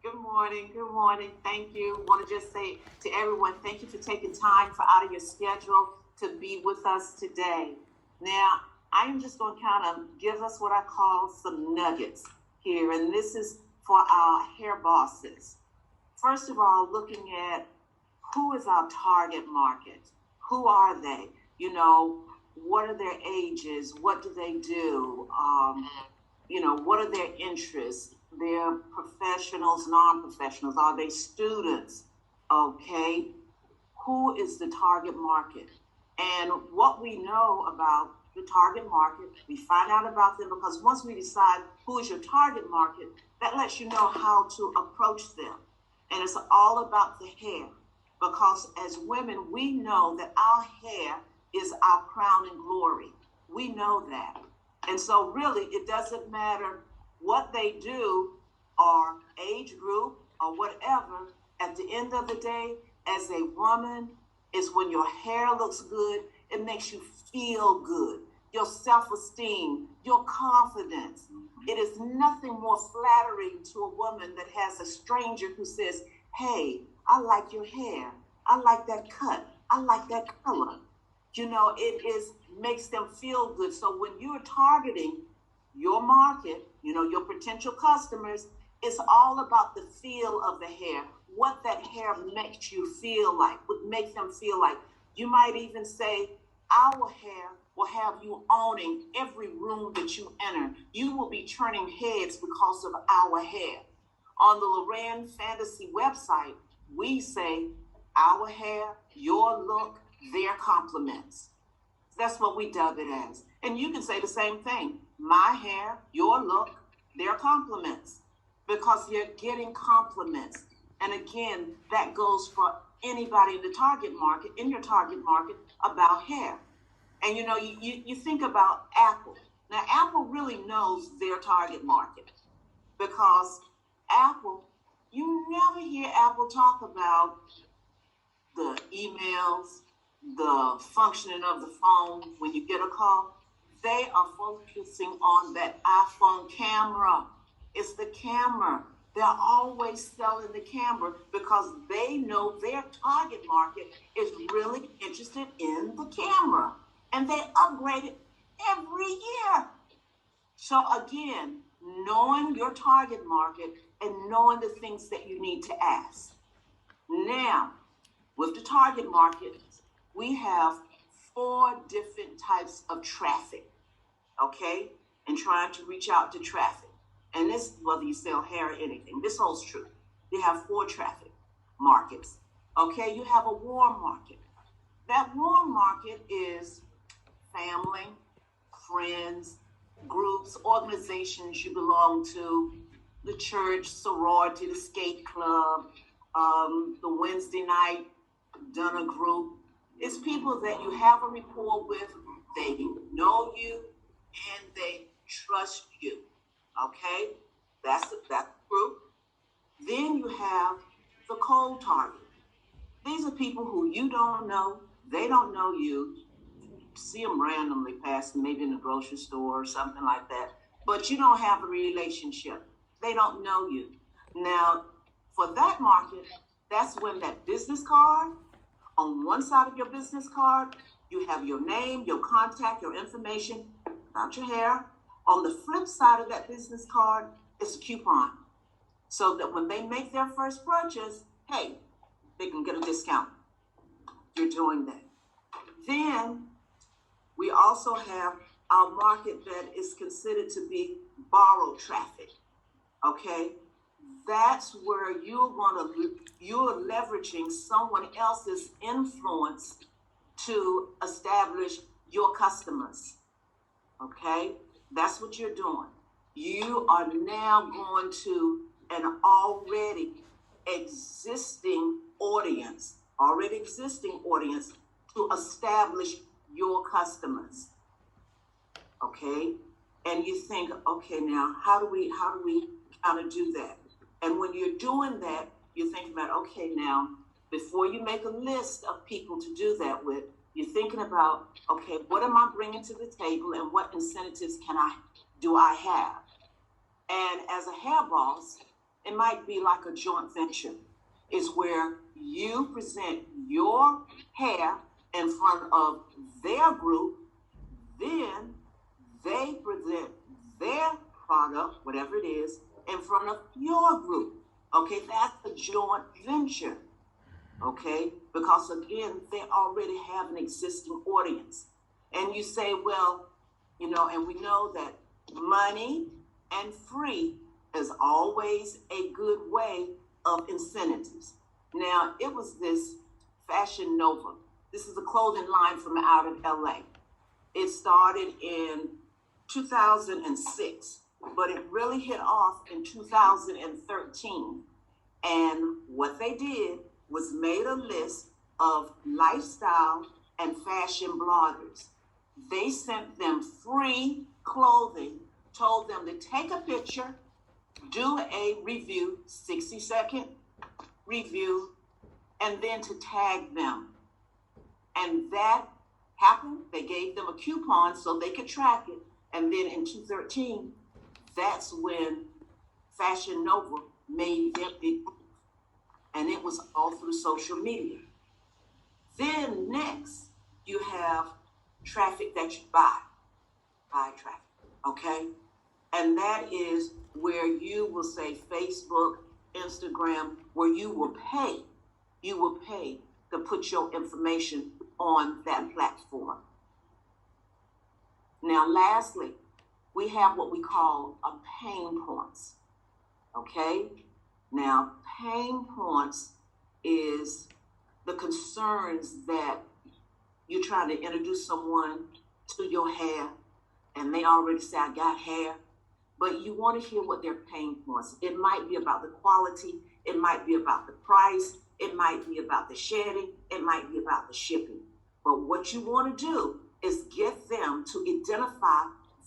Good morning. Good morning. Thank you. Want to just say to everyone, thank you for taking time out of your schedule to be with us today. Now, I am just going to kind of give us what I call some nuggets here, and this is for our hair bosses. First of all, looking at who is our target market? Who are they? What are their ages? What do they do? What are their interests? They're professionals, non-professionals. Are they students? Okay. Who is the target market? And what we know about the target market, we find out about them because once we decide who is your target market, that lets you know how to approach them. And it's all about the hair, because as women, we know that our hair is our crown and glory. We know that. And so really, it doesn't matter what they do or age group or whatever. At the end of the day, as a woman, is when your hair looks good, it makes you feel good. Your self-esteem, your confidence. It is nothing more flattering to a woman that has a stranger who says, hey, I like your hair. I like that cut. I like that color. It makes them feel good. So when you're targeting your market, your potential customers, it's all about the feel of the hair, what that hair makes you feel like, what makes them feel like. You might even say, our hair will have you owning every room that you enter. You will be turning heads because of our hair. On the LaRan Fantasy website, we say, our hair, your look, their compliments. That's what we dub it as. And you can say the same thing. My hair, your look, their compliments. Because you're getting compliments. And again, that goes for anybody in the target market, in your target market, about hair. And you think about Apple. Now, Apple really knows their target market. Because Apple, you never hear Apple talk about the emails, the functioning of the phone when you get a call. They are focusing on that iPhone camera. It's the camera. They're always selling the camera because they know their target market is really interested in the camera. And they upgrade it every year. So again, knowing your target market and knowing the things that you need to ask. Now, with the target market, we have 4 different types of traffic, okay? And trying to reach out to traffic. And this, whether you sell hair or anything, this holds true. You have 4 traffic markets, okay? You have a warm market. That warm market is family, friends, groups, organizations you belong to, the church, sorority, the skate club, the Wednesday night dinner group. It's people that you have a rapport with, they know you, and they trust you. Okay? That's that group. Then you have the cold target. These are people who you don't know, they don't know you. See them randomly passing, maybe in the grocery store or something like that, but you don't have a relationship. They don't know you. Now, for that market, that's when that business card, on one side of your business card, you have your name, your contact, your information about your hair. On the flip side of that business card is a coupon. So that when they make their first purchase, hey, they can get a discount. You're doing that. Then we also have our market that is considered to be borrowed traffic. Okay? That's where you're leveraging someone else's influence to establish your customers. Okay? That's what you're doing. You are now going to an already existing audience to establish your customers. Okay? And you think, okay, now how do we kind of do that? And when you're doing that, you're thinking about, okay, now, before you make a list of people to do that with, you're thinking about, okay, what am I bringing to the table and what incentives do I have? And as a hair boss, It might be like a joint venture. It's where you present your hair in front of their group, then they present their product, whatever it is, in front of your group. Okay, that's a joint venture. Okay, because again, they already have an existing audience. And you say, well, and we know that money and free is always a good way of incentives. Now, it was this Fashion Nova. This is a clothing line from out of LA. It started in 2006, but it really hit off in 2013. And what they did was made a list of lifestyle and fashion bloggers. They sent them free clothing, told them to take a picture, do a review, 60-second review, and then to tag them. And that happened. They gave them a coupon so they could track it. And then in 2013, that's when Fashion Nova made their big move. And it was all through social media. Then next, you have traffic that you buy traffic, okay? And that is where you will say Facebook, Instagram, where you will pay to put your information on that platform. Now, lastly, we have what we call a pain points, okay? Now, pain points is the concerns that you're trying to introduce someone to your hair, and they already say, I got hair, but you want to hear what their pain points. It might be about the quality, it might be about the price, it might be about the shedding, it might be about the shipping. But what you want to do is get them to identify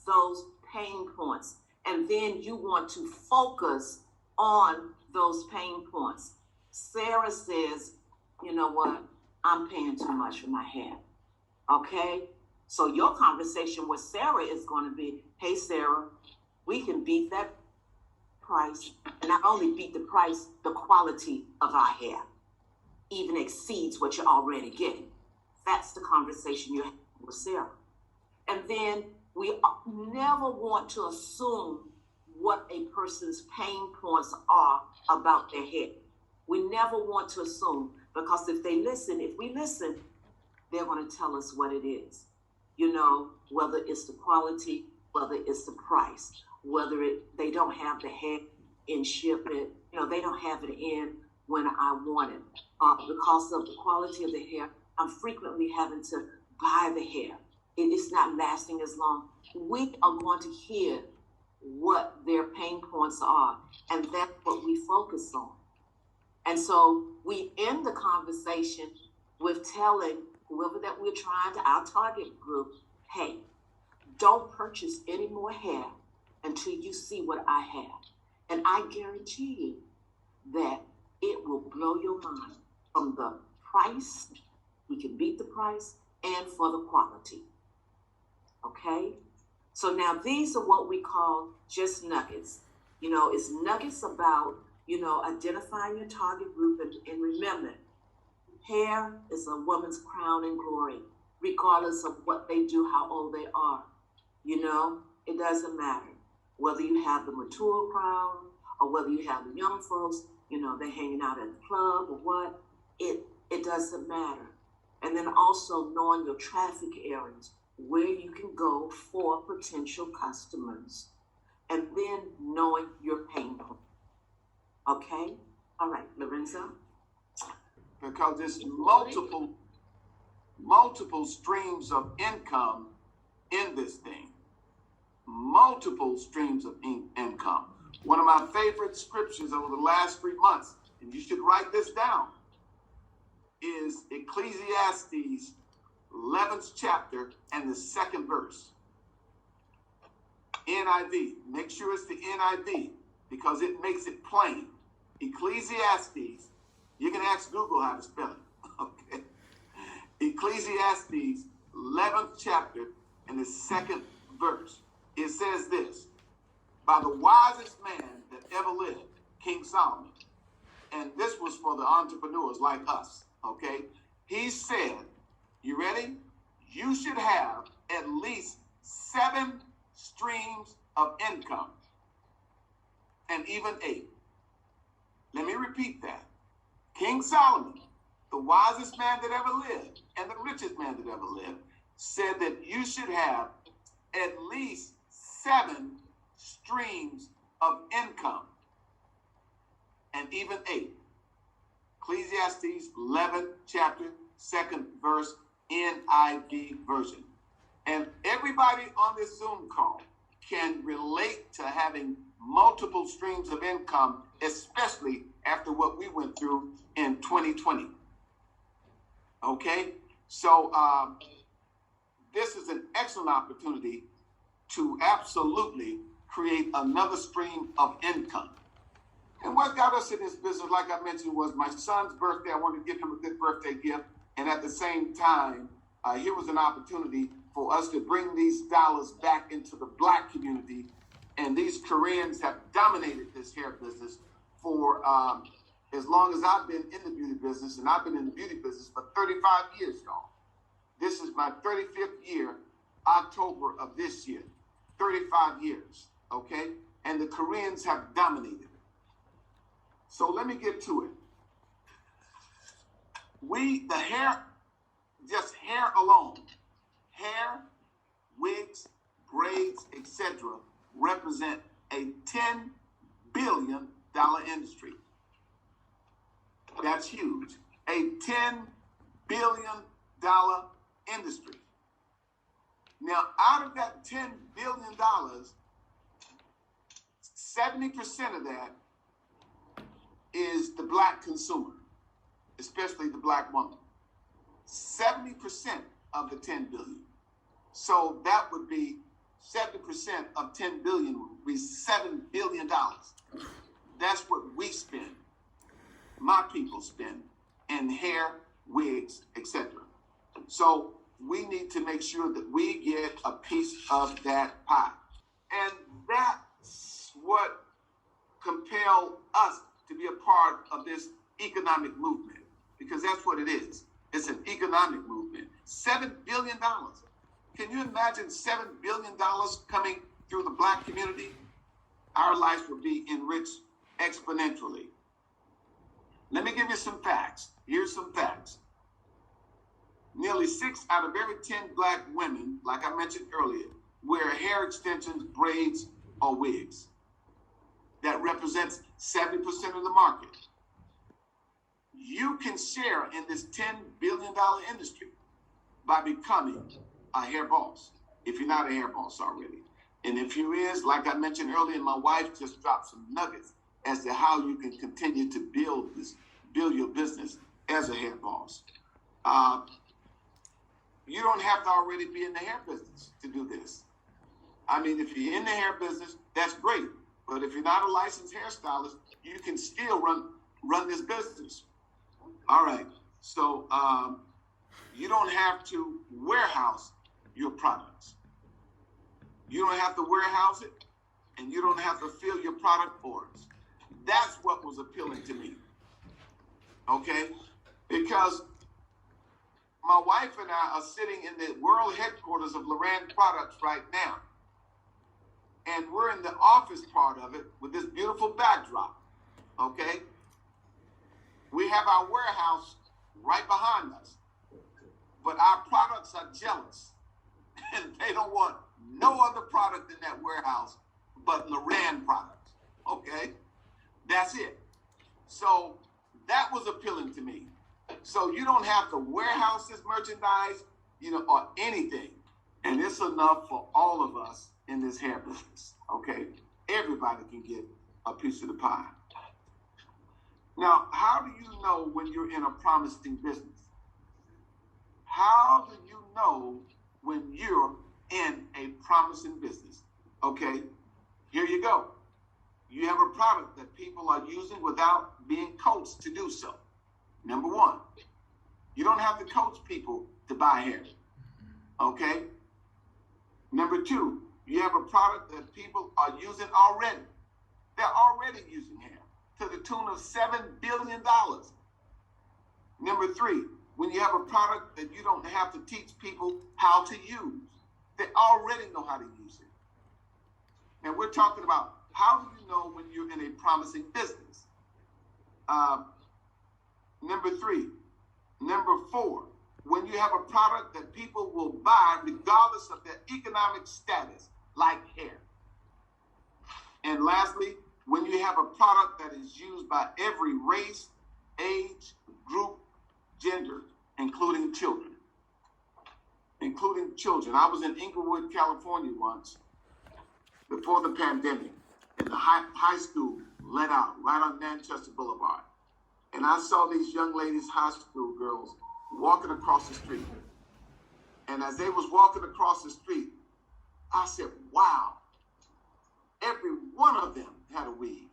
those pain points, and then you want to focus on those pain points. Sarah says, you know what? I'm paying too much for my hair. Okay? So your conversation with Sarah is going to be, hey, Sarah, we can beat that price. And not only beat the price, the quality of our hair even exceeds what you're already getting. That's the conversation you're having with Sarah. And then we never want to assume what a person's pain points are about their hair. We never want to assume, because if we listen, they're going to tell us what it is. Whether it's the quality, whether it's the price, whether they don't have the hair in ship it, they don't have it in when I want it. Because of the quality of the hair, I'm frequently having to buy the hair. It's not lasting as long. We are going to hear what their pain points are, and that's what we focus on. And so we end the conversation with telling whoever that we're trying to, our target group, hey, don't purchase any more hair until you see what I have. And I guarantee you that it will blow your mind from the price, we can beat the price, and for the quality. Okay? So now these are what we call just nuggets. It's nuggets about, identifying your target group, and remember, hair is a woman's crown and glory, regardless of what they do, how old they are. It doesn't matter whether you have the mature crowd or whether you have the young folks, they're hanging out at the club or what. It doesn't matter. And then also knowing your traffic areas, where you can go for potential customers, and then knowing your pain point. Okay? All right, Lorenzo? Because there's multiple streams of income in this thing. Multiple streams of income. One of my favorite scriptures over the last 3 months, and you should write this down, is Ecclesiastes 11th chapter and the 2nd verse. NIV. Make sure it's the NIV because it makes it plain. Ecclesiastes. You can ask Google how to spell it. Okay. Ecclesiastes 11th chapter and the 2nd verse. It says this: by the wisest man that ever lived, King Solomon. And this was for the entrepreneurs like us, okay? He said, you ready? You should have at least 7 streams of income, and even 8. Let me repeat that. King Solomon, the wisest man that ever lived and the richest man that ever lived, said that you should have at least 7 streams of income, and even 8. Ecclesiastes 11 chapter 2nd verse, NIV version. And everybody on this Zoom call can relate to having multiple streams of income, especially after what we went through in 2020. Okay? So this is an excellent opportunity to absolutely create another stream of income. And what got us in this business, like I mentioned, was my son's birthday. I wanted to give him a good birthday gift. And at the same time, here was an opportunity for us to bring these dollars back into the Black community. And these Koreans have dominated this hair business for as long as I've been in the beauty business. And I've been in the beauty business for 35 years, y'all. This is my 35th year, October of this year. 35 years, okay? And the Koreans have dominated. So let me get to it. The hair, just hair alone, hair, wigs, braids, etc., represent a $10 billion industry. That's huge. A $10 billion industry. Now, out of that $10 billion, 70% of that is the Black consumer, especially the Black woman. 70% of the 10 billion. So that would be 70% of 10 billion would be $7 billion. That's what we spend, my people spend, in hair, wigs, etc. So we need to make sure that we get a piece of that pie. And that's what compelled us to be a part of this economic movement, because that's what it is. It's an economic movement. $7 billion. Can you imagine $7 billion coming through the Black community? Our lives would be enriched exponentially. Let me give you some facts. Here's some facts. Nearly 6 out of every 10 Black women, like I mentioned earlier, wear hair extensions, braids, or wigs. That represents 70% of the market. You can share in this $10 billion industry by becoming a hair boss, if you're not a hair boss already. And if you is, like I mentioned earlier, my wife just dropped some nuggets as to how you can continue to build your business as a hair boss. You don't have to already be in the hair business to do this. I mean, if you're in the hair business, that's great. But if you're not a licensed hairstylist, you can still run this business. All right. So you don't have to warehouse your products. You don't have to warehouse it, and you don't have to fill your product orders. That's what was appealing to me. Okay? Because my wife and I are sitting in the world headquarters of LaRan Products right now. And we're in the office part of it with this beautiful backdrop. Okay? We have our warehouse right behind us. But our products are jealous. And they don't want no other product in that warehouse but LaRan products. Okay? That's it. So that was appealing to me. So you don't have to warehouse this merchandise, or anything. And it's enough for all of us in this hair business. Okay? Everybody can get a piece of the pie. Now, how do you know when you're in a promising business? How do you know when you're in a promising business? Okay, here you go. You have a product that people are using without being coached to do so. Number one, you don't have to coach people to buy hair. Okay? Number two, you have a product that people are using already. They're already using hair. to the tune of $7 billion. Number three, when you have a product that you don't have to teach people how to use, they already know how to use it. And we're talking about how do you know when you're in a promising business? Number three. Number four, when you have a product that people will buy regardless of their economic status, like hair. And lastly, when you have a product that is used by every race, age, group, gender, including children. Including children. I was in Inglewood, California once before the pandemic, and the high school let out right on Manchester Boulevard. And I saw these young ladies, high school girls, walking across the street. And as they was walking across the street, I said, wow, every one of them had a weave.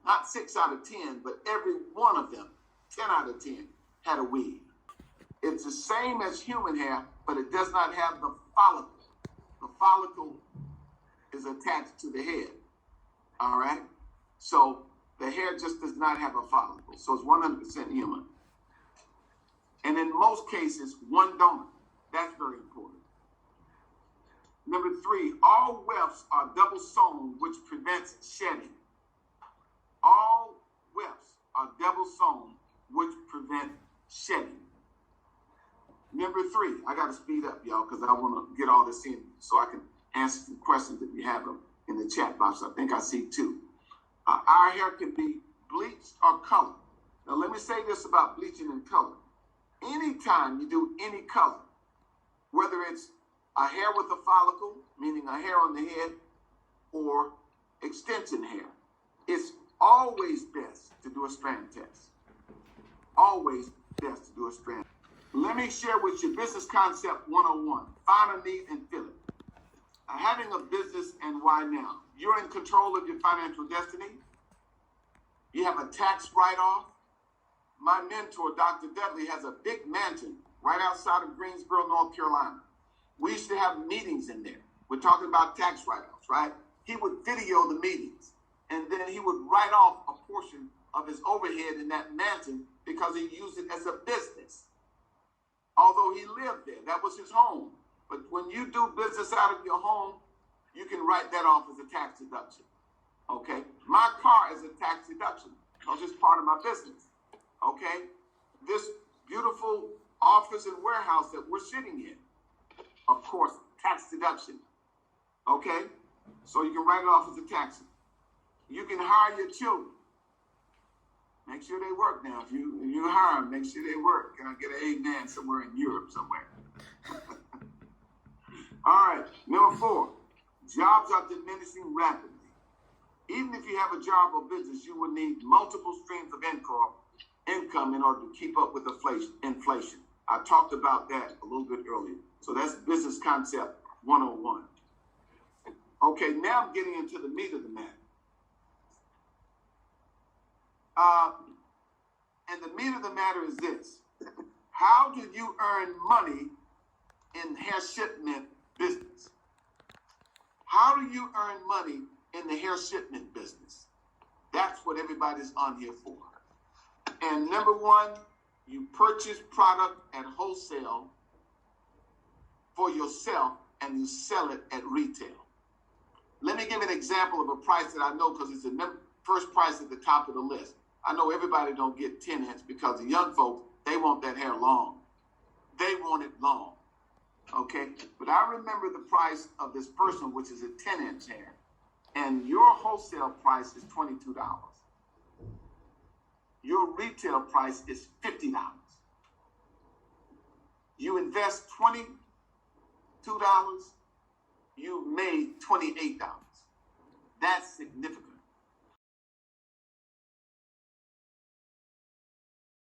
Not 6 out of 10, but every one of them, 10 out of 10, had a weave. It's the same as human hair, but it does not have the follicle. The follicle is attached to the head. All right? So the hair just does not have a follicle. So it's 100% human. And in most cases, one donor. That's very important. Number three, all wefts are double sewn, which prevents shedding. All wefts are double sewn, which prevent shedding. Number three, I got to speed up, y'all, because I want to get all this in so I can answer some questions that you have in the chat box. I think I see two. Our hair can be bleached or colored. Now, let me say this about bleaching and color. Anytime you do any color, whether it's a hair with a follicle, meaning a hair on the head, or extension hair, it's always best to do a strand test. Always best to do a strand. Let me share with you Business Concept 101. Find a need and fill it. Having a business and why now? You're in control of your financial destiny. You have a tax write-off. My mentor, Dr. Dudley, has a big mansion right outside of Greensboro, North Carolina. We used to have meetings in there. We're talking about tax write-offs, right? He would video the meetings, and then he would write off a portion of his overhead in that mansion because he used it as a business. Although he lived there, that was his home. But when you do business out of your home, you can write that off as a tax deduction. Okay? My car is a tax deduction because it's part of my business. Okay? This beautiful office and warehouse that we're sitting in, of course, tax deduction. Okay? So you can write it off as a tax. You can hire your children. Make sure they work now. If you hire them, make sure they work. Can I get an amen somewhere in Europe somewhere? All right, number four, jobs are diminishing rapidly. Even if you have a job or business, you will need multiple streams of income in order to keep up with inflation. I talked about that a little bit earlier. So that's Business Concept 101. Okay, now I'm getting into the meat of the matter. And the meat of the matter is this. How do you earn money in hair shipment business? How do you earn money in the hair shipment business? That's what everybody's on here for. And number one, you purchase product at wholesale for yourself and you sell it at retail. Let me give an example of a price that I know because it's the first price at the top of the list. I know everybody don't get 10 inch because the young folks, they want that hair long. They want it long. Okay? But I remember the price of this person, which is a 10 inch hair. And your wholesale price is $22. Your retail price is $50. You invest $22, you made $28. That's significant.